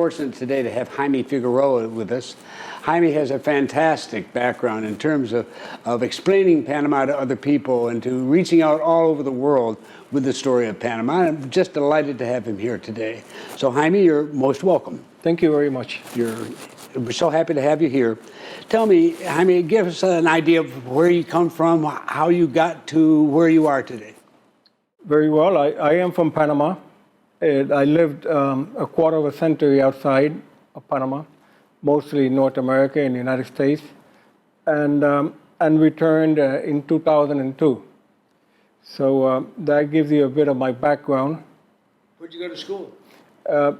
fortunate today to have Jaime Figueroa with us. Jaime has a fantastic background in terms of explaining Panama to other people and to reaching out all over the world with the story of Panama. I'm just delighted to have him here today. So Jaime, you're most welcome. Thank you very much. We're so happy to have you here. Tell me, Jaime, give us an idea of where you come from, how you got to where you are today. Very well. I am from Panama. I lived a quarter of a century outside of Panama, mostly North America and the United States, and returned in 2002. So that gives you a bit of my background. Where'd you go to school?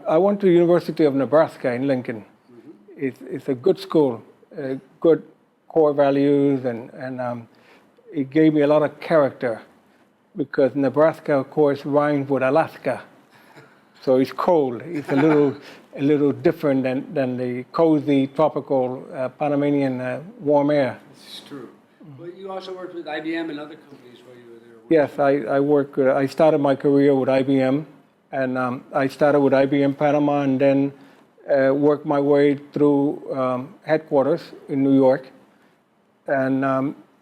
I went to the University of Nebraska in Lincoln. It's a good school, good core values, and it gave me a lot of character because Nebraska, of course, rhymes with Alaska. So it's cold. It's a little different than the cozy, tropical, Panamanian warm air. This is true. But you also worked with IBM and other companies while you were there. Yes, I started my career with IBM, and I started with IBM Panama, and then worked my way through headquarters in New York, and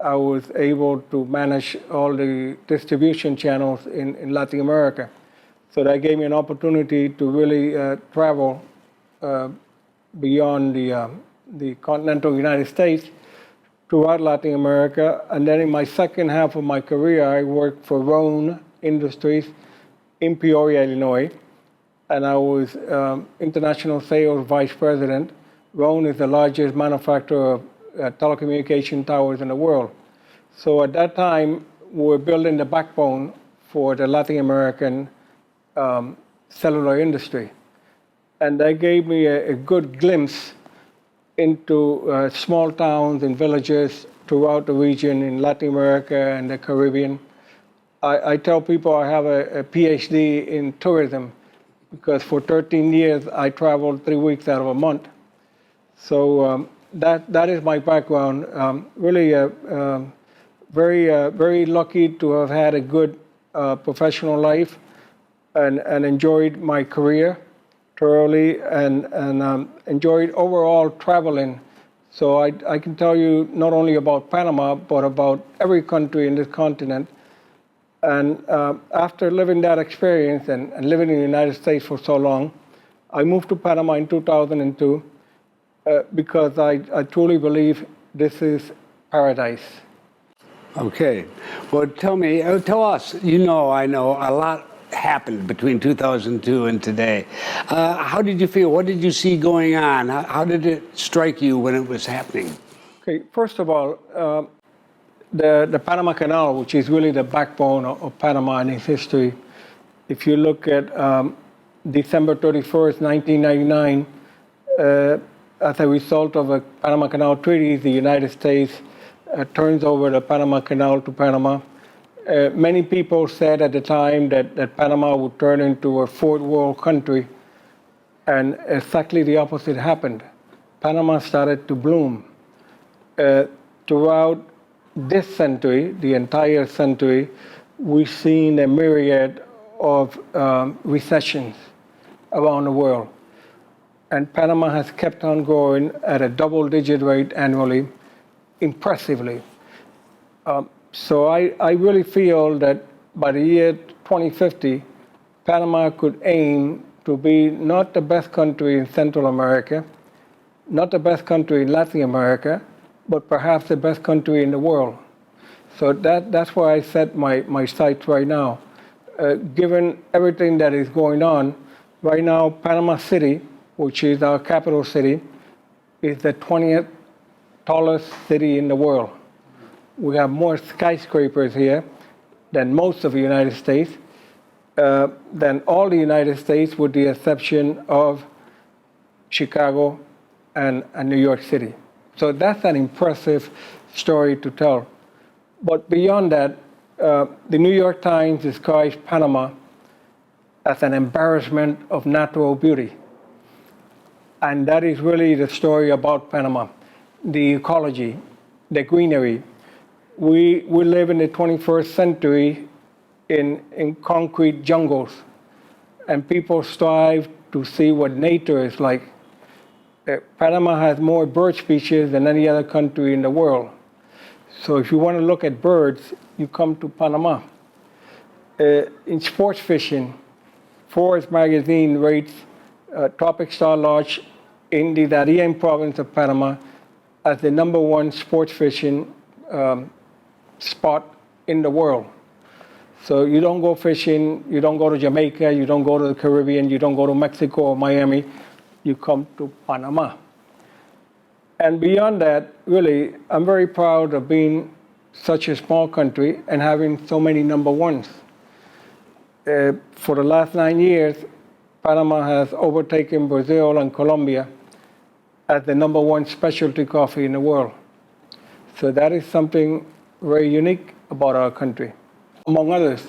I was able to manage all the distribution channels in Latin America. So that gave me an opportunity to really travel beyond the continental United States throughout Latin America. And then in my second half of my career, I worked for Roan Industries in Peoria, Illinois. And I was international sales vice president. Roan is the largest manufacturer of telecommunication towers in the world. So at that time, we were building the backbone for the Latin American cellular industry. And that gave me a good glimpse into small towns and villages throughout the region in Latin America and the Caribbean. I tell people I have a PhD in tourism because for 13 years I traveled 3 weeks out of a month. So that is my background. Really very lucky to have had a good professional life and enjoyed my career thoroughly and enjoyed overall traveling. So I can tell you not only about Panama, but about every country in this continent. And after living that experience and living in the United States for so long, I moved to Panama in 2002 because I truly believe this is paradise. Okay. Well, tell us, I know a lot happened between 2002 and today. How did you feel? What did you see going on? How did it strike you when it was happening? Okay, first of all, the Panama Canal, which is really the backbone of Panama and its history. If you look at December 31st, 1999, as a result of a Panama Canal Treaty, the United States turns over the Panama Canal to Panama. Many people said at the time that Panama would turn into a fourth world country, and exactly the opposite happened. Panama started to bloom. Throughout this century, the entire century, we've seen a myriad of recessions around the world. And Panama has kept on growing at a double-digit rate annually, impressively. So I really feel that by the year 2050, Panama could aim to be not the best country in Central America, not the best country in Latin America, but perhaps the best country in the world. So that's where I set my sights right now. Given everything that is going on, right now Panama City, which is our capital city, is the 20th tallest city in the world. We have more skyscrapers here than most of the United States, than all the United States with the exception of Chicago and New York City. So that's an impressive story to tell. But beyond that, the New York Times describes Panama as an embarrassment of natural beauty. And that is really the story about Panama. The ecology, the greenery. We live in the 21st century in concrete jungles, and people strive to see what nature is like. Panama has more bird species than any other country in the world. So if you want to look at birds, you come to Panama. In sports fishing, Forbes magazine rates Tropic Star Lodge in the Darien province of Panama as the #1 sports fishing spot in the world. So you don't go fishing, you don't go to Jamaica, you don't go to the Caribbean, you don't go to Mexico or Miami, you come to Panama. And beyond that, really, I'm very proud of being such a small country and having so many #1s. For the last 9 years, Panama has overtaken Brazil and Colombia as the #1 specialty coffee in the world. So that is something very unique about our country, among others.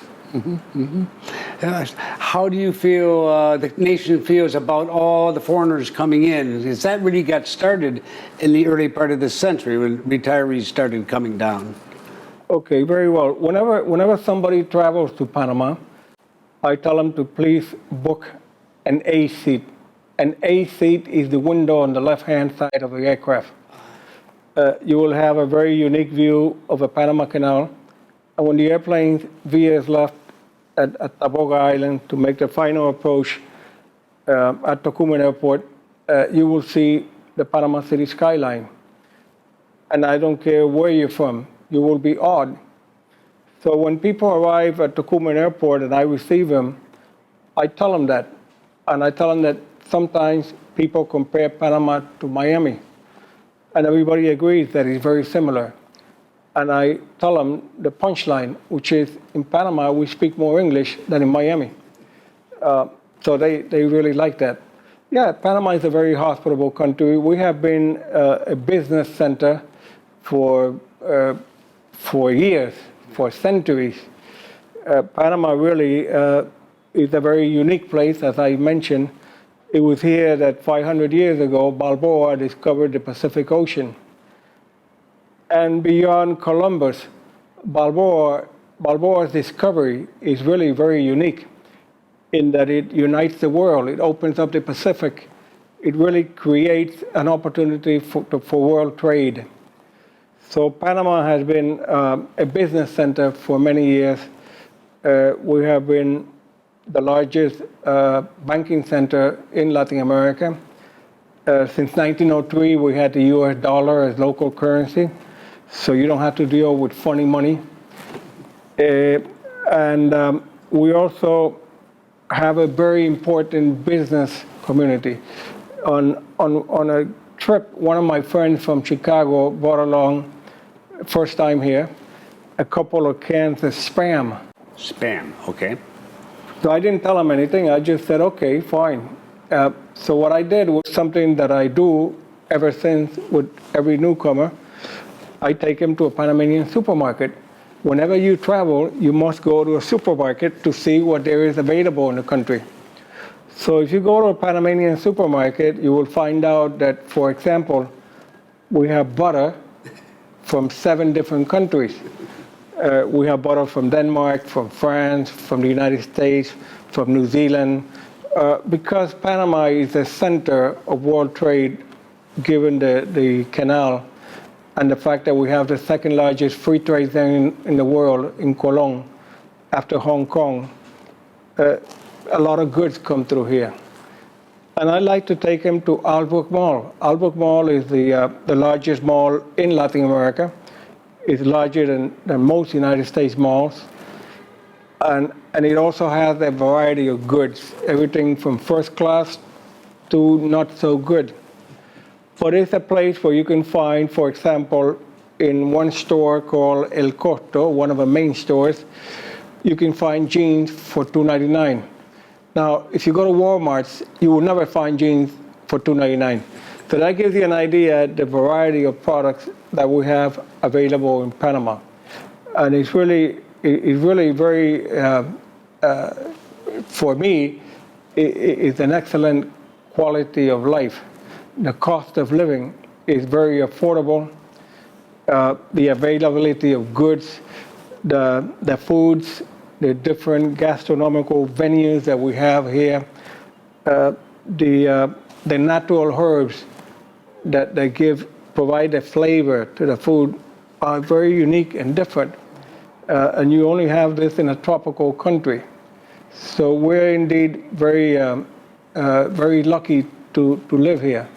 How do you feel the nation feels about all the foreigners coming in? Because that really got started in the early part of this century when retirees started coming down. Okay, very well. Whenever somebody travels to Panama, I tell them to please book an A seat. An A seat is the window on the left-hand side of the aircraft. You will have a very unique view of the Panama Canal. And when the airplane veers left at Taboga Island to make the final approach at Tocumen Airport, you will see the Panama City skyline. And I don't care where you're from, you will be awed. So when people arrive at Tocumen Airport and I receive them, I tell them that. And I tell them that sometimes people compare Panama to Miami. And everybody agrees that it's very similar. And I tell them the punchline, which is in Panama, we speak more English than in Miami. So they really like that. Yeah, Panama is a very hospitable country. We have been a business center for years, for centuries. Panama really is a very unique place, as I mentioned. It was here that 500 years ago, Balboa discovered the Pacific Ocean. And beyond Columbus, Balboa's discovery is really very unique in that it unites the world. It opens up the Pacific. It really creates an opportunity for world trade. So Panama has been a business center for many years. We have been the largest banking center in Latin America. Since 1903, we had the US dollar as local currency. So you don't have to deal with funny money. And we also have a very important business community. On a trip, one of my friends from Chicago brought along, first time here, a couple of cans of Spam. Spam, okay. So I didn't tell him anything. I just said, okay, fine. So what I did was something that I do ever since with every newcomer. I take him to a Panamanian supermarket. Whenever you travel, you must go to a supermarket to see what there is available in the country. So if you go to a Panamanian supermarket, you will find out that, for example, we have butter from 7 different countries. We have butter from Denmark, from France, from the United States, from New Zealand. Because Panama is the center of world trade, given the canal, and the fact that we have the second largest free trade zone in the world, in Colón, after Hong Kong, a lot of goods come through here. And I like to take him to Albrook Mall. Albrook Mall is the largest mall in Latin America. It's larger than most United States malls. And it also has a variety of goods, everything from first class to not so good. But it's a place where you can find, for example, in one store called El Costo, one of the main stores, you can find jeans for $2.99. Now, if you go to Walmart's, you will never find jeans for $2.99. So that gives you an idea the variety of products that we have available in Panama. And it's really very, for me, it's an excellent quality of life. The cost of living is very affordable. The availability of goods, the foods, the different gastronomical venues that we have here. the natural herbs that they provide a flavor to the food are very unique and different. And you only have this in a tropical country. So we're indeed very lucky to live here.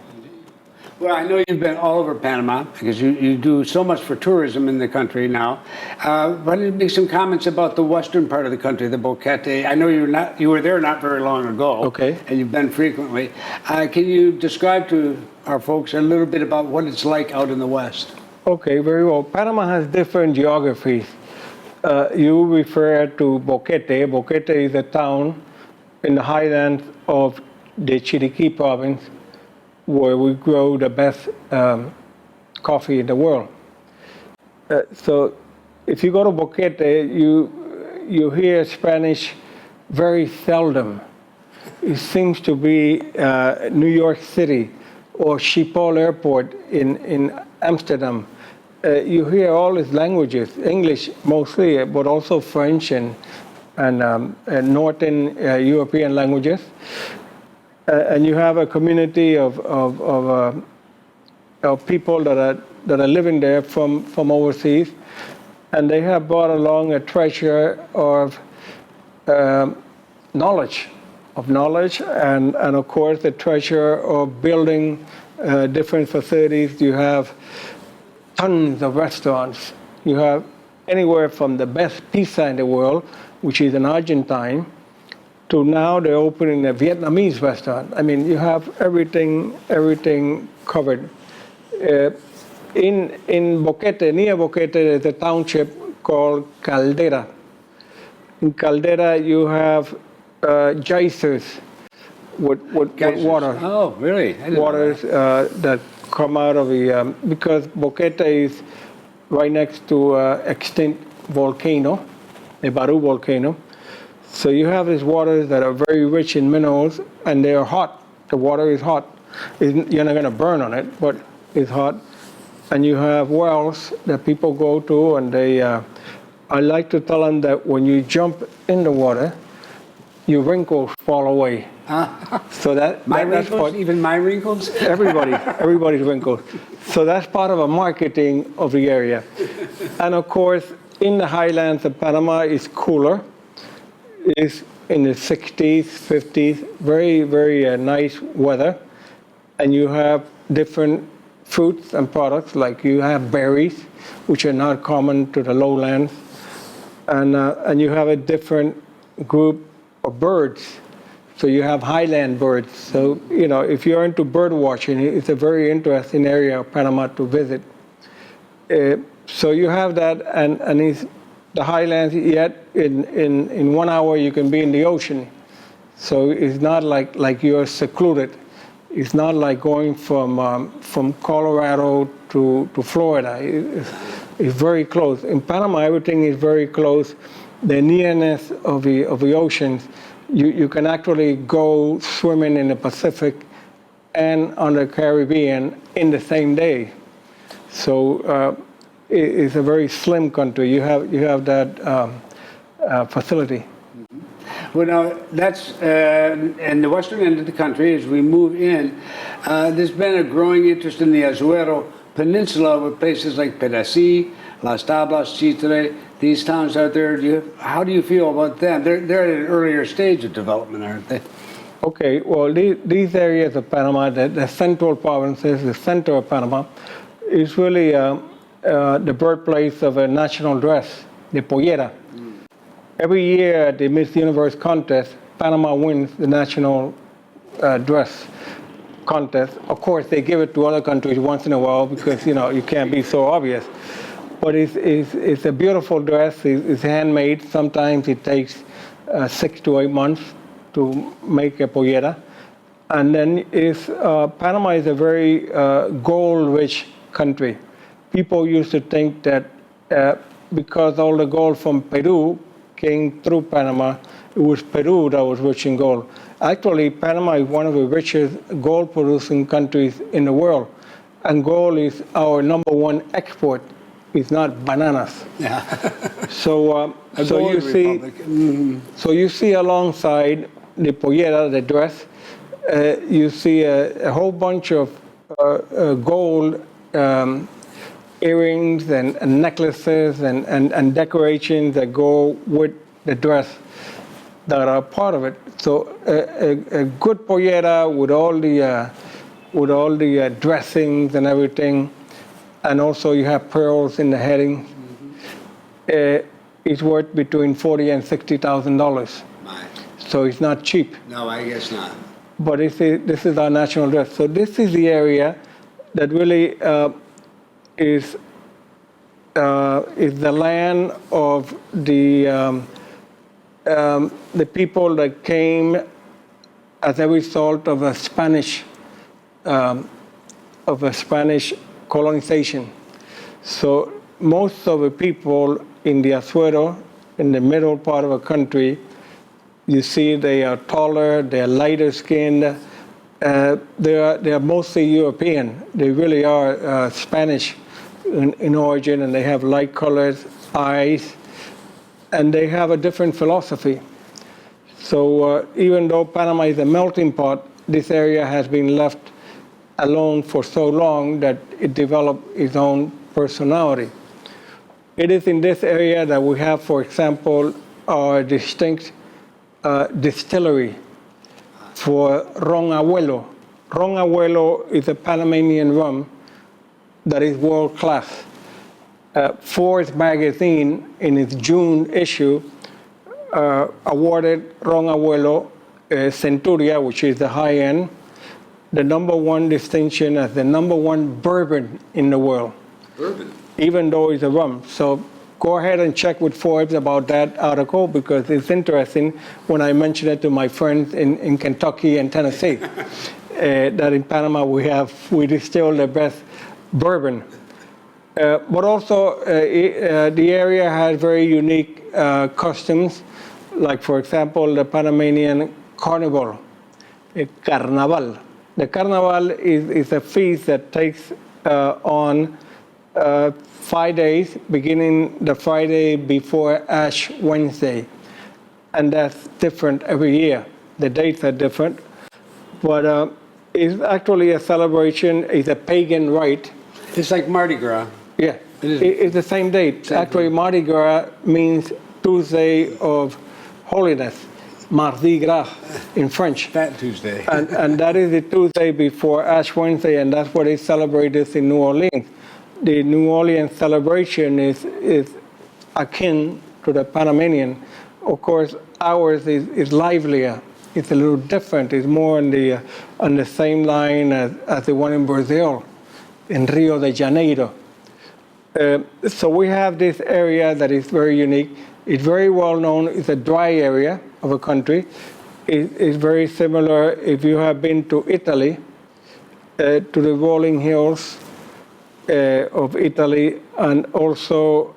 Well, I know you've been all over Panama because you do so much for tourism in the country now. Why don't you make some comments about the western part of the country, the Boquete? I know you were there not very long ago. Okay. And you've been frequently. Can you describe to our folks a little bit about what it's like out in the west? Okay, very well. Panama has different geographies. You refer to Boquete. Boquete is a town in the highlands of the Chiriquí province, where we grow the best coffee in the world. So if you go to Boquete, you hear Spanish very seldom. It seems to be New York City or Schiphol Airport in Amsterdam. You hear all these languages, English mostly, but also French and Northern European languages. And you have a community of people that are living there from overseas, and they have brought along a treasure of knowledge, and of course the treasure of building different facilities. You have tons of restaurants. You have anywhere from the best pizza in the world, which is an Argentine, to now they're opening a Vietnamese restaurant. I mean, you have everything covered. In Boquete, near Boquete, there's a township called Caldera. In Caldera, you have geysers with water. Oh, really? Waters that come out of the, because Boquete is right next to extinct volcano, the Baru volcano. So you have these waters that are very rich in minerals, and they are hot. The water is hot. You're not going to burn on it, but it's hot. And you have wells that people go to, and I like to tell them that when you jump in the water, your wrinkles fall away. So that's wrinkles, even my wrinkles? Everybody's wrinkles. So that's part of a marketing of the area. And of course, in the highlands of Panama, it's cooler. It's in the 60s, 50s, very nice weather. And you have different fruits and products, like you have berries, which are not common to the lowlands. And you have a different group of birds. So you have highland birds. So, you know, if you're into bird watching, it's a very interesting area of Panama to visit. So you have that, and it's the highlands, yet in 1 hour you can be in the ocean. So it's not like you're secluded. It's not like going from Colorado to Florida. It's very close. In Panama, everything is very close. The nearness of the oceans, you can actually go swimming in the Pacific and on the Caribbean in the same day. So it's a very slim country. You have that facility. Well, now, that's in the western end of the country. As we move in, there's been a growing interest in the Azuero Peninsula with places like Pedací, Las Tablas, Chitre, these towns out there. How do you feel about them? They're at an earlier stage of development, aren't they? Okay, well, these areas of Panama, the central provinces, the center of Panama, is really the birthplace of a national dress, the pollera. Every year at the Miss Universe contest, Panama wins the national dress contest. Of course, they give it to other countries once in a while because, you know, you can't be so obvious. But it's a beautiful dress. It's handmade. Sometimes it takes 6 to 8 months to make a pollera. And then Panama is a very gold-rich country. People used to think that because all the gold from Peru came through Panama, it was Peru that was rich in gold. Actually, Panama is one of the richest gold-producing countries in the world, and gold is our #1 export. It's not bananas. Yeah. So you see alongside the pollera, the dress, you see a whole bunch of gold earrings and necklaces and decorations that go with the dress that are part of it. So a good pollera with all the dressings and everything, and also you have pearls in the heading. It's worth between $40,000 and $60,000. So it's not cheap. No, I guess not. But this is our national dress. So this is the area that really is the land of the people that came as a result of a Spanish colonization. So most of the people in the Azuero, in the middle part of the country, you see they are taller, they are lighter skinned, they are mostly European. They really are Spanish in origin, and they have light colors, eyes, and they have a different philosophy. So even though Panama is a melting pot, this area has been left alone for so long that it developed its own personality. It is in this area that we have, for example, our distinct distillery for Ron Abuelo. Ron Abuelo is a Panamanian rum that is world class. Forbes magazine, in its June issue, awarded Ron Abuelo Centuria, which is the high end, the #1 distinction as the #1 bourbon in the world. Bourbon? Even though it's a rum. So go ahead and check with Forbes about that article, because it's interesting when I mention it to my friends in Kentucky and Tennessee, that in Panama we distill the best bourbon. But also the area has very unique customs, like for example the Panamanian carnival, Carnaval. The Carnaval is a feast that takes on 5 days, beginning the Friday before Ash Wednesday. And that's different every year. The dates are different. But it's actually a celebration, it's a pagan rite. It's like Mardi Gras. Yeah, it's the same date. Actually, Mardi Gras means Tuesday of Holiness. Mardi Gras in French. Fat Tuesday. And that is the Tuesday before Ash Wednesday, and that's what they celebrate this in New Orleans. The New Orleans celebration is akin to the Panamanian. Of course, ours is livelier. It's a little different. It's more on the same line as the one in Brazil, in Rio de Janeiro. So we have this area that is very unique. It's very well known. It's a dry area of a country. It's very similar, if you have been to Italy, to the rolling hills of Italy, and also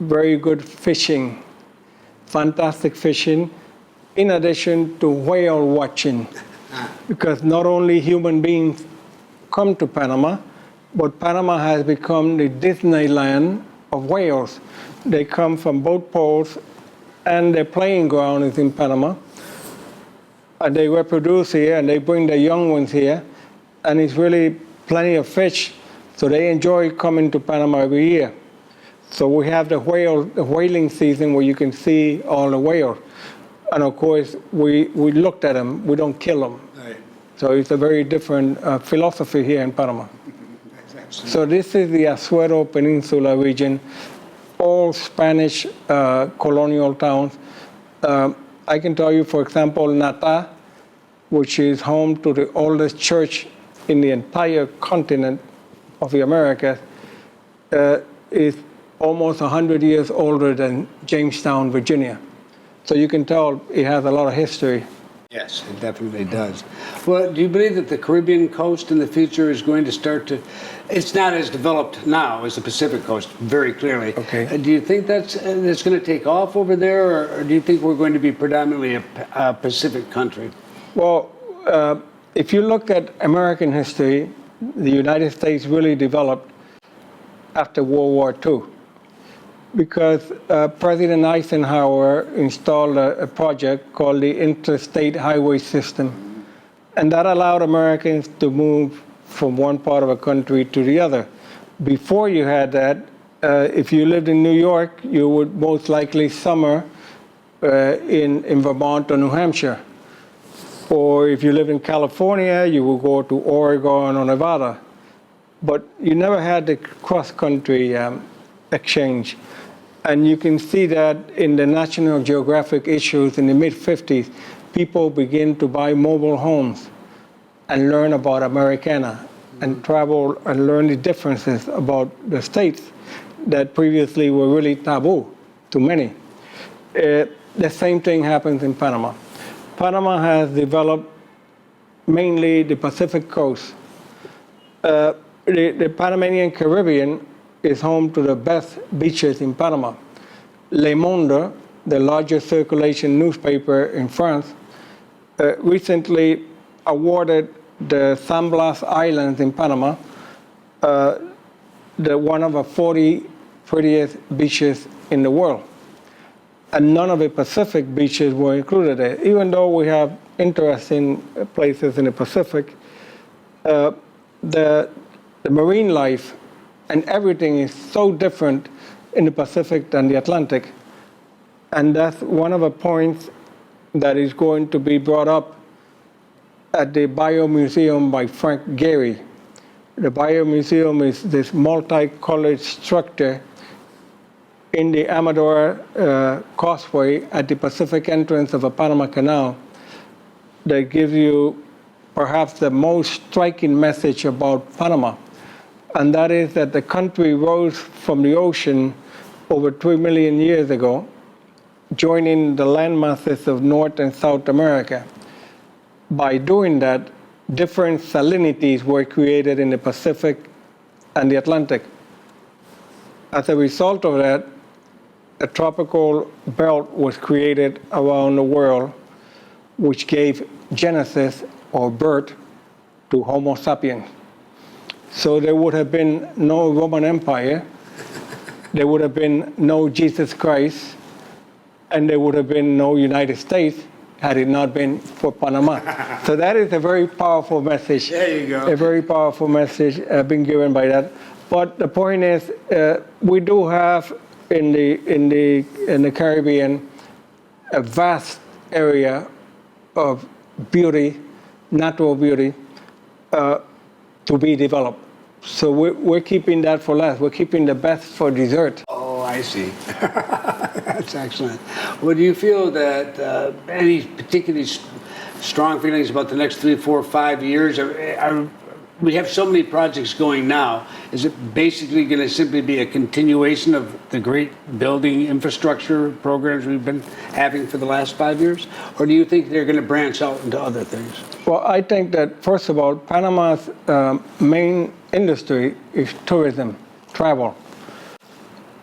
very good fishing, fantastic fishing, in addition to whale watching. Because not only human beings come to Panama, but Panama has become the Disneyland of whales. They come from both poles, and their playing ground is in Panama. And they reproduce here, and they bring their young ones here, and it's really plenty of fish, so they enjoy coming to Panama every year. So we have the whaling season where you can see all the whales. And of course, we looked at them, we don't kill them. Right. So it's a very different philosophy here in Panama. So this is the Azuero Peninsula region, all Spanish colonial towns. I can tell you, for example, Nata, which is home to the oldest church in the entire continent of the Americas, is almost 100 years older than Jamestown, Virginia. So you can tell it has a lot of history. Yes, it definitely does. Well, do you believe that the Caribbean coast in the future is going to start to, it's not as developed now as the Pacific coast, very clearly. Okay. Do you think that's going to take off over there, or do you think we're going to be predominantly a Pacific country? Well, if you look at American history, the United States really developed after World War II, because President Eisenhower installed a project called the Interstate Highway System. And that allowed Americans to move from one part of a country to the other. Before you had that, if you lived in New York, you would most likely summer in Vermont or New Hampshire. Or if you live in California, you will go to Oregon or Nevada. But you never had the cross-country exchange. And you can see that in the National Geographic issues in the mid-50s, people begin to buy mobile homes and learn about Americana and travel and learn the differences about the states that previously were really taboo to many. The same thing happens in Panama. Panama has developed mainly the Pacific coast. The Panamanian Caribbean is home to the best beaches in Panama. Le Monde, the largest circulation newspaper in France, recently awarded the San Blas Islands in Panama one of the 40 prettiest beaches in the world. And none of the Pacific beaches were included there. Even though we have interesting places in the Pacific, the marine life and everything is so different in the Pacific than the Atlantic. And that's one of the points that is going to be brought up at the Biomuseum by Frank Gehry. The Biomuseum is this multicolored structure in the Amador Causeway at the Pacific entrance of the Panama Canal that gives you perhaps the most striking message about Panama. And that is that the country rose from the ocean over 3 million years ago, joining the landmasses of North and South America. By doing that, different salinities were created in the Pacific and the Atlantic. As a result of that, a tropical belt was created around the world, which gave genesis or birth to Homo sapiens. So there would have been no Roman Empire, there would have been no Jesus Christ, and there would have been no United States had it not been for Panama. So that is a very powerful message. There you go. A very powerful message being given by that. But the point is, we do have in the Caribbean a vast area of beauty, natural beauty, to be developed. So we're keeping that for last. We're keeping the best for dessert. Oh, I see. That's excellent. Well, do you feel that any particularly strong feelings about the next 3, 4, 5 years? We have so many projects going now. Is it basically going to simply be a continuation of the great building infrastructure programs we've been having for the last 5 years? Or do you think they're going to branch out into other things? Well, I think that, first of all, Panama's main industry is tourism, travel.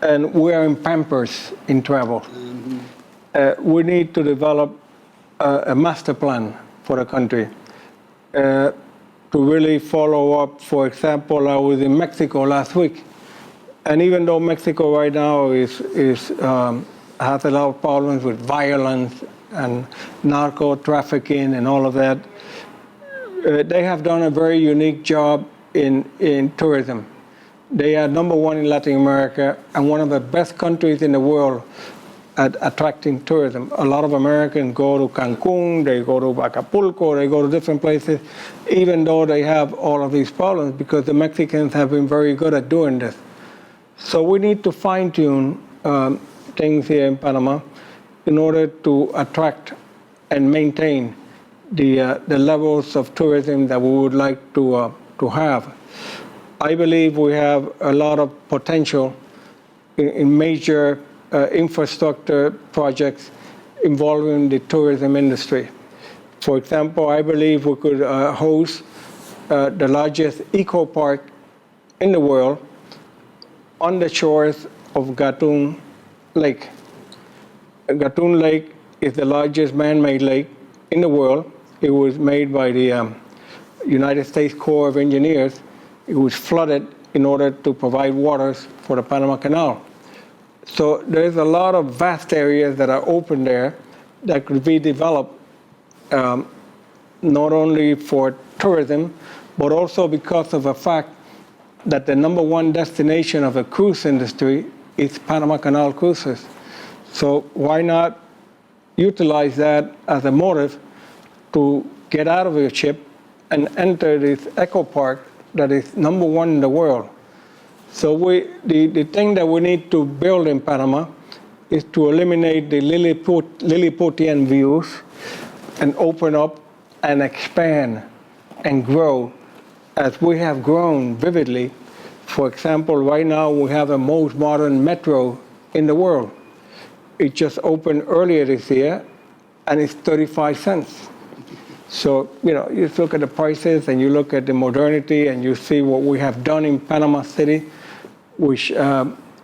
And we are in pampers in travel. Mm-hmm. We need to develop a master plan for the country. To really follow up. For example, I was in Mexico last week, and even though Mexico right now has a lot of problems with violence and narco trafficking and all of that, they have done a very unique job in tourism. They are #1 in Latin America and one of the best countries in the world at attracting tourism. A lot of Americans go to Cancun, they go to Acapulco, they go to different places, even though they have all of these problems, because the Mexicans have been very good at doing this. So we need to fine-tune things here in Panama in order to attract and maintain the levels of tourism that we would like to have. I believe we have a lot of potential in major infrastructure projects involving the tourism industry. For example, I believe we could host the largest eco park in the world on the shores of Gatun Lake. Gatun Lake is the largest man-made lake in the world. It was made by the United States Corps of Engineers. It was flooded in order to provide waters for the Panama Canal. So there's a lot of vast areas that are open there that could be developed not only for tourism, but also because of the fact that the number one destination of the cruise industry is Panama Canal cruises. So why not utilize that as a motive to get out of your ship and enter this eco park that is number one in the world? So the thing that we need to build in Panama is to eliminate the Lilliputian views and open up and expand and grow as we have grown vividly. For example, right now we have the most modern metro in the world. It just opened earlier this year, and it's 35 cents. So, you know, you look at the prices and you look at the modernity and you see what we have done in Panama City, which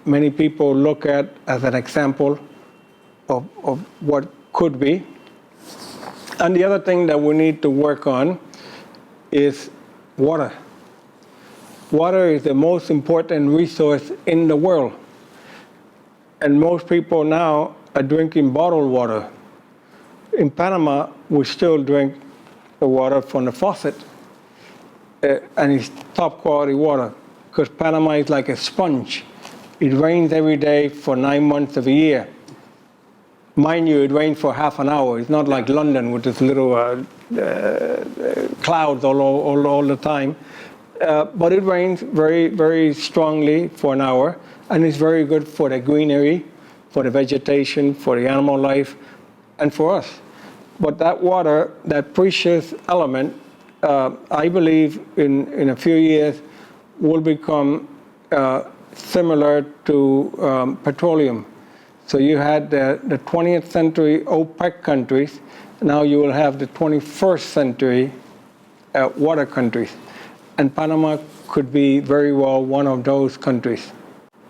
many people look at as an example of what could be. And the other thing that we need to work on is water. Water is the most important resource in the world. And most people now are drinking bottled water. In Panama, we still drink the water from the faucet, and it's top quality water, because Panama is like a sponge. It rains every day for 9 months of the year. Mind you, it rains for half an hour. It's not like London with this little clouds all the time. But it rains very, very strongly for an hour, and it's very good for the greenery, for the vegetation, for the animal life, and for us. But that water, that precious element, I believe in a few years will become similar to petroleum. So you had the 20th century OPEC countries. Now you will have the 21st century water countries. And Panama could be very well one of those countries.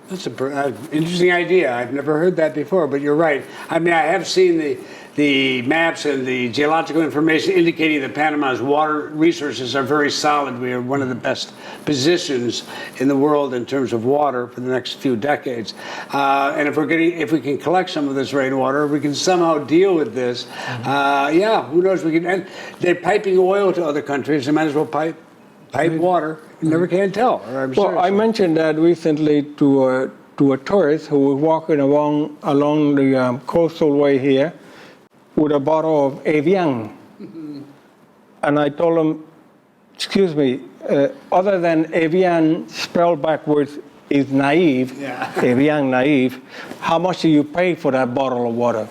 That's an interesting idea. I've never heard that before, but you're right. I mean, I have seen the maps and the geological information indicating that Panama's water resources are very solid. We are one of the best positions in the world in terms of water for the next few decades. And if we can collect some of this rainwater, we can somehow deal with this. Yeah, who knows? We can. And they're piping oil to other countries. They might as well pipe water. You never can tell. Well, I mentioned that recently to a tourist who was walking along the coastal way here with a bottle of Evian. And I told him, excuse me, other than Evian spelled backwards is naive, Evian naive, how much do you pay for that bottle of water?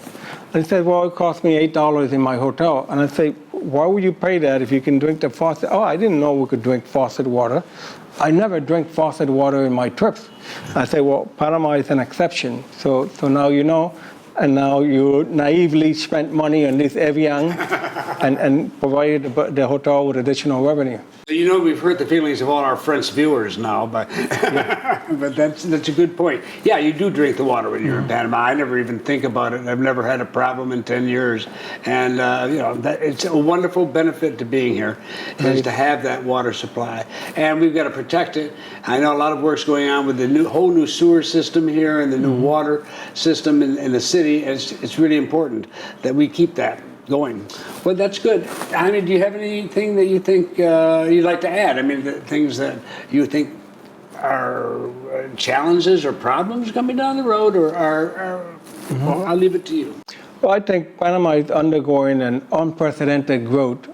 And he said, well, it cost me $8 in my hotel. And I say, why would you pay that if you can drink the faucet? Oh, I didn't know we could drink faucet water. I never drink faucet water in my trips. I say, well, Panama is an exception. So now you know, and now you naively spent money on this Evian and provided the hotel with additional revenue. You know, we've hurt the feelings of all our French viewers now, but but that's a good point. Yeah, you do drink the water when you're in Panama. I never even think about it. I've never had a problem in 10 years, and you know, it's a wonderful benefit to being here is to have that water supply, and we've got to protect it. I know a lot of work's going on with the whole new sewer system here and the new water system in the city. It's really important that we keep that going. Well, that's good. Jaime, do you have anything that you think you'd like to add? I mean, the things that you think are challenges or problems coming down the road, or well, I'll leave it to you. Well, I think Panama is undergoing an unprecedented growth,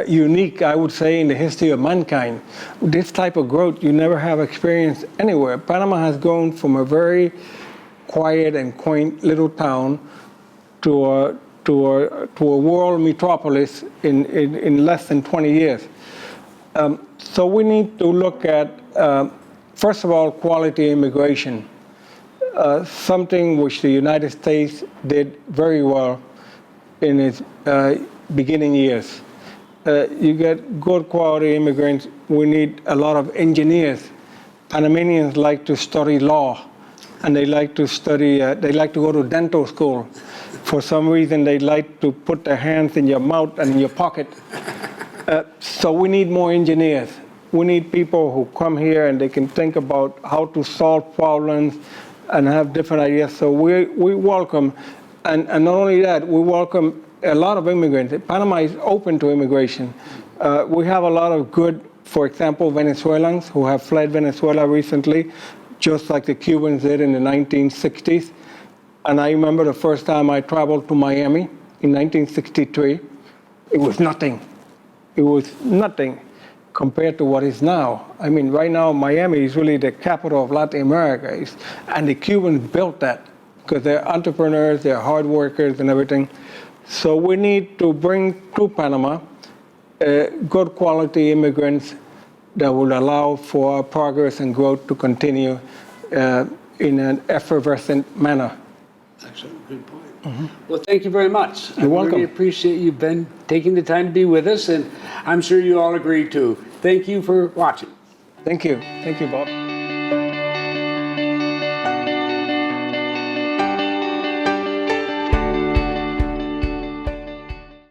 unique, I would say, in the history of mankind. This type of growth you never have experienced anywhere. Panama has grown from a very quiet and quaint little town to a world metropolis in less than 20 years. So we need to look at, first of all, quality immigration, something which the United States did very well in its beginning years. You get good quality immigrants. We need a lot of engineers. Panamanians like to study law, and they like to study, they like to go to dental school. For some reason, they like to put their hands in your mouth and in your pocket. So we need more engineers. We need people who come here and they can think about how to solve problems and have different ideas. So we welcome, and not only that, we welcome a lot of immigrants. Panama is open to immigration. We have a lot of good, for example, Venezuelans who have fled Venezuela recently, just like the Cubans did in the 1960s. And I remember the first time I traveled to Miami in 1963, it was nothing. It was nothing compared to what is now. I mean, right now, Miami is really the capital of Latin America. And the Cubans built that because they're entrepreneurs, they're hard workers and everything. So we need to bring to Panama good quality immigrants that will allow for progress and growth to continue in an effervescent manner. Excellent, good point. Well, thank you very much. You're welcome. I really appreciate you taking the time to be with us, and I'm sure you all agree too. Thank you for watching. Thank you. Thank you, Bob.